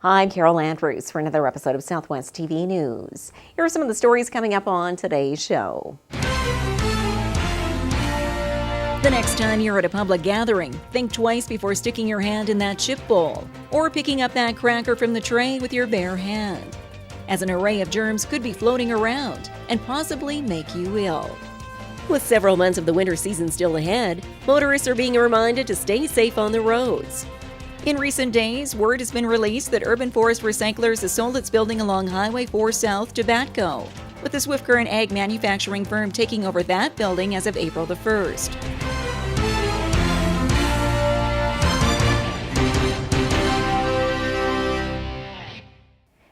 I'm Carol Andrews for another episode of Southwest TV News. Here are some of the stories coming up on today's show. The next time you're at a public gathering, think twice before sticking your hand in that chip bowl or picking up that cracker from the tray with your bare hand, as an array of germs could be floating around and possibly make you ill. With several months of the winter season still ahead, motorists are being reminded to stay safe on the roads. In recent days, word has been released that Urban Forest Recyclers has sold its building along Highway 4 South to Batco, with the Swift Current Ag manufacturing firm taking over that building as of April the 1st.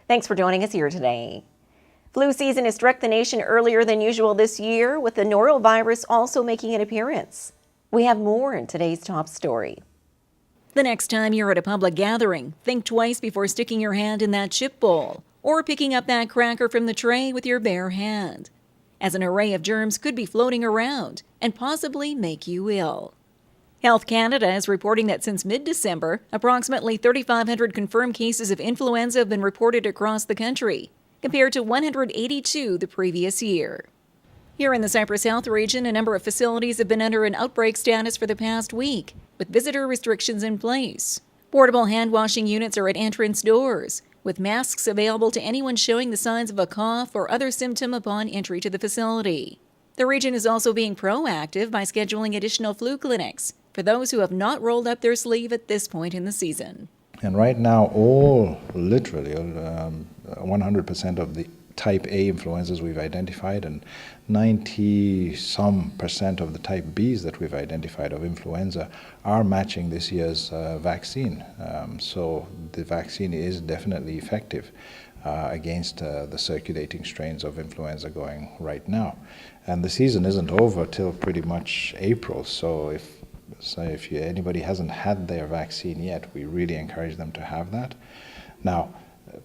Thanks for joining us here today. Flu season has struck the nation earlier than usual this year, with the Noro-Virus also making an appearance. We have more in today's top story. The next time you're at a public gathering, think twice before sticking your hand in that chip bowl or picking up that cracker from the tray with your bare hand, as an array of germs could be floating around and possibly make you ill. Health Canada is reporting that since mid-December, approximately 3,500 confirmed cases of influenza have been reported across the country, compared to 182 the previous year. Here in the Cypress Health region, a number of facilities have been under an outbreak status for the past week, with visitor restrictions in place. Portable hand-washing units are at entrance doors, with masks available to anyone showing the signs of a cough or other symptom upon entry to the facility. The region is also being proactive by scheduling additional flu clinics for those who have not rolled up their sleeve at this point in the season. And right now, literally 100% of the type A influenzas we've identified and 90% of the type Bs that we've identified of influenza are matching this year's vaccine. So the vaccine is definitely effective against the circulating strains of influenza going right now. And the season isn't over till pretty much April, so if anybody hasn't had their vaccine yet, we really encourage them to have that. Now,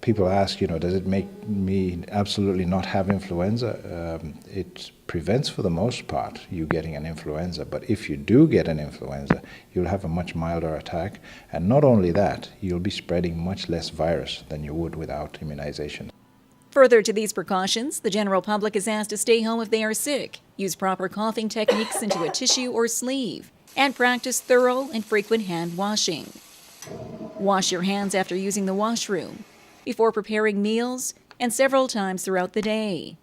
people ask, does it make me absolutely not have influenza? It prevents, for the most part, you getting an influenza. But if you do get an influenza, you'll have a much milder attack. And not only that, you'll be spreading much less virus than you would without immunization. Further to these precautions, the general public is asked to stay home if they are sick, use proper coughing techniques into a tissue or sleeve, and practice thorough and frequent hand washing. Wash your hands after using the washroom, before preparing meals, and several times throughout the day.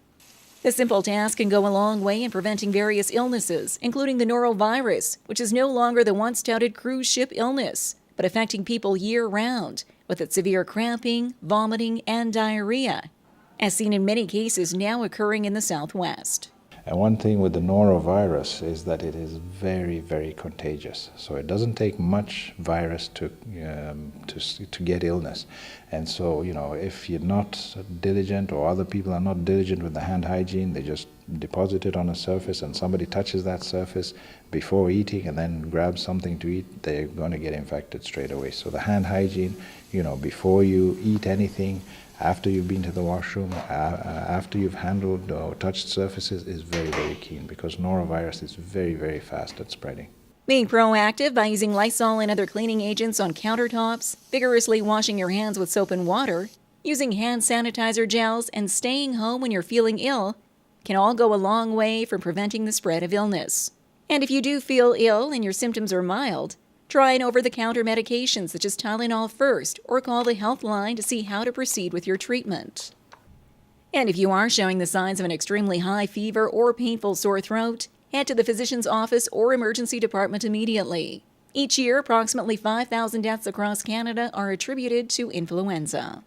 This simple task can go a long way in preventing various illnesses, including the norovirus, which is no longer the once touted cruise ship illness, but affecting people year-round, with its severe cramping, vomiting, and diarrhea, as seen in many cases now occurring in the Southwest. And one thing with the norovirus is that it is very, very contagious. So it doesn't take much virus to get illness. And so, if you're not diligent or other people are not diligent with the hand hygiene, they just deposit it on a surface and somebody touches that surface before eating and then grabs something to eat, they're going to get infected straight away. So the hand hygiene, before you eat anything, after you've been to the washroom, after you've handled or touched surfaces is very, very keen because norovirus is very, very fast at spreading. Being proactive by using Lysol and other cleaning agents on countertops, vigorously washing your hands with soap and water, using hand sanitizer gels, and staying home when you're feeling ill can all go a long way for preventing the spread of illness. And if you do feel ill and your symptoms are mild, try an over-the-counter medication such as Tylenol first, or call the health line to see how to proceed with your treatment. And if you are showing the signs of an extremely high fever or painful sore throat, head to the physician's office or emergency department immediately. Each year, approximately 5,000 deaths across Canada are attributed to influenza.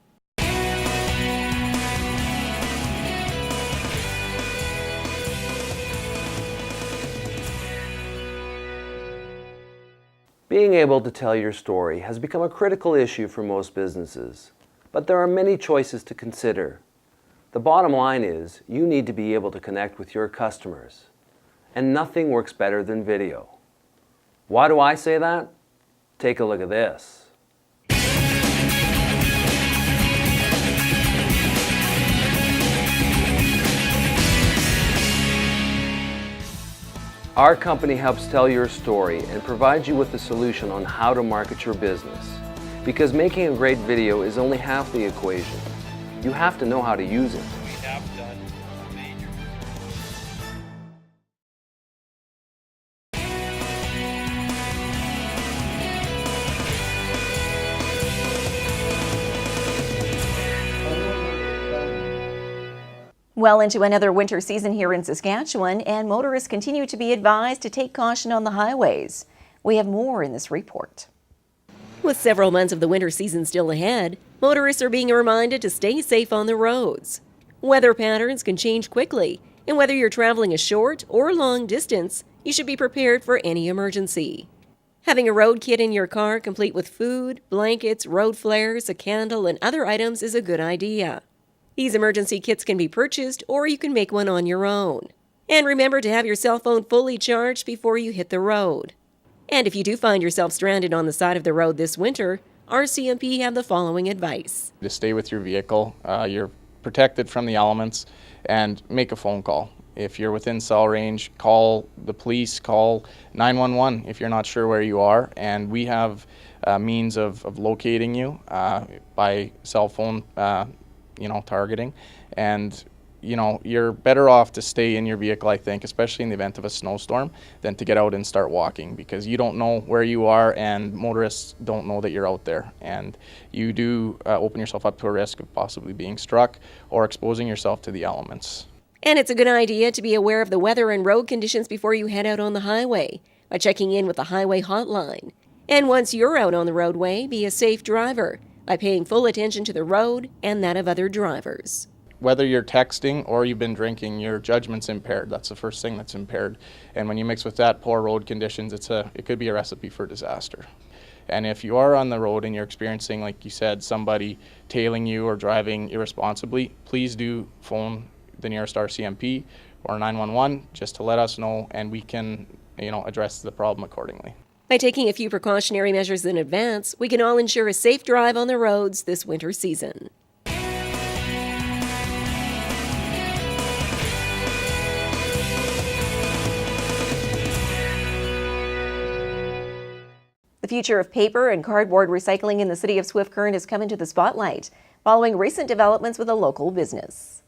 Being able to tell your story has become a critical issue for most businesses, but there are many choices to consider. The bottom line is you need to be able to connect with your customers, and nothing works better than video. Why do I say that? Take a look at this. Our company helps tell your story and provides you with a solution on how to market your business. Because making a great video is only half the equation. You have to know how to use it. We have done major. Well into another winter season here in Saskatchewan, and motorists continue to be advised to take caution on the highways. We have more in this report. With several months of the winter season still ahead, motorists are being reminded to stay safe on the roads. Weather patterns can change quickly, and whether you're traveling a short or long distance, you should be prepared for any emergency. Having a road kit in your car complete with food, blankets, road flares, a candle, and other items is a good idea. These emergency kits can be purchased, or you can make one on your own. And remember to have your cell phone fully charged before you hit the road. And if you do find yourself stranded on the side of the road this winter, RCMP have the following advice. To stay with your vehicle, you're protected from the elements, and make a phone call. If you're within cell range, call the police, call 911 if you're not sure where you are, and we have means of locating you by cell phone targeting. And you're better off to stay in your vehicle, I think, especially in the event of a snowstorm, than to get out and start walking, because you don't know where you are and motorists don't know that you're out there. And you do open yourself up to a risk of possibly being struck or exposing yourself to the elements. And it's a good idea to be aware of the weather and road conditions before you head out on the highway by checking in with the highway hotline. And once you're out on the roadway, be a safe driver by paying full attention to the road and that of other drivers. Whether you're texting or you've been drinking, your judgment's impaired. That's the first thing that's impaired. And when you mix with that poor road conditions, it could be a recipe for disaster. And if you are on the road and you're experiencing, like you said, somebody tailing you or driving irresponsibly, please do phone the nearest RCMP or 911 just to let us know, and we can address the problem accordingly. By taking a few precautionary measures in advance, we can all ensure a safe drive on the roads this winter season. The future of paper and cardboard recycling in the city of Swift Current has come into the spotlight following recent developments with a local business.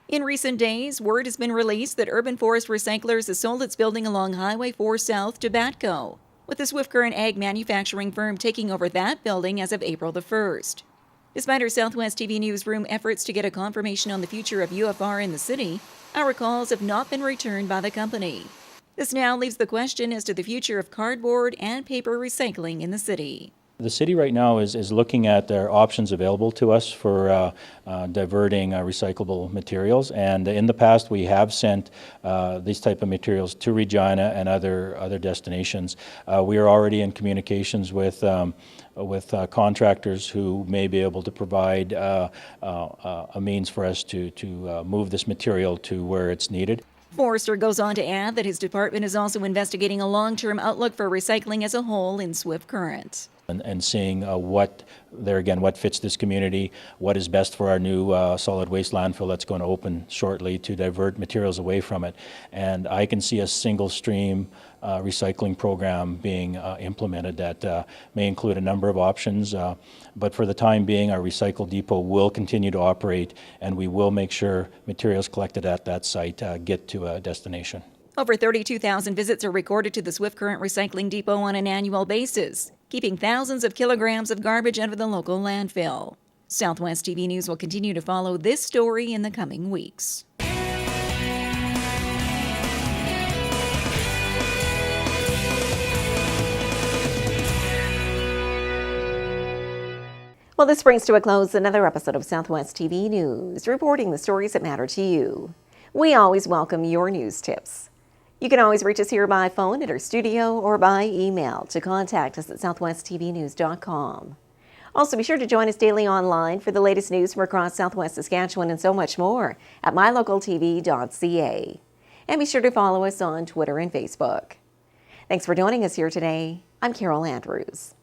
In recent days, word has been released that Urban Forest Recyclers has sold its building along Highway 4 South to Batco, with the Swift Current Ag manufacturing firm taking over that building as of April the 1st. Despite our Southwest TV Newsroom efforts to get a confirmation on the future of UFR in the city, our calls have not been returned by the company. This now leaves the question as to the future of cardboard and paper recycling in the city. The city right now is looking at their options available to us for diverting recyclable materials, and in the past we have sent these type of materials to Regina and other destinations. We are already in communications with contractors who may be able to provide a means for us to move this material to where it's needed. Forrester goes on to add that his department is also investigating a long-term outlook for recycling as a whole in Swift Current. And seeing what fits this community, what is best for our new solid waste landfill that's going to open shortly to divert materials away from it. And I can see a single stream recycling program being implemented that may include a number of options, but for the time being our recycle depot will continue to operate, and we will make sure materials collected at that site get to a destination. Over 32,000 visits are recorded to the Swift Current Recycling Depot on an annual basis, keeping thousands of kilograms of garbage out of the local landfill. Southwest TV News will continue to follow this story in the coming weeks. Well, this brings to a close another episode of Southwest TV News, reporting the stories that matter to you. We always welcome your news tips. You can always reach us here by phone at our studio or by email to contact us at southwesttvnews.com. Also, be sure to join us daily online for the latest news from across Southwest Saskatchewan and so much more at mylocaltv.ca. And be sure to follow us on Twitter and Facebook. Thanks for joining us here today. I'm Carol Andrews.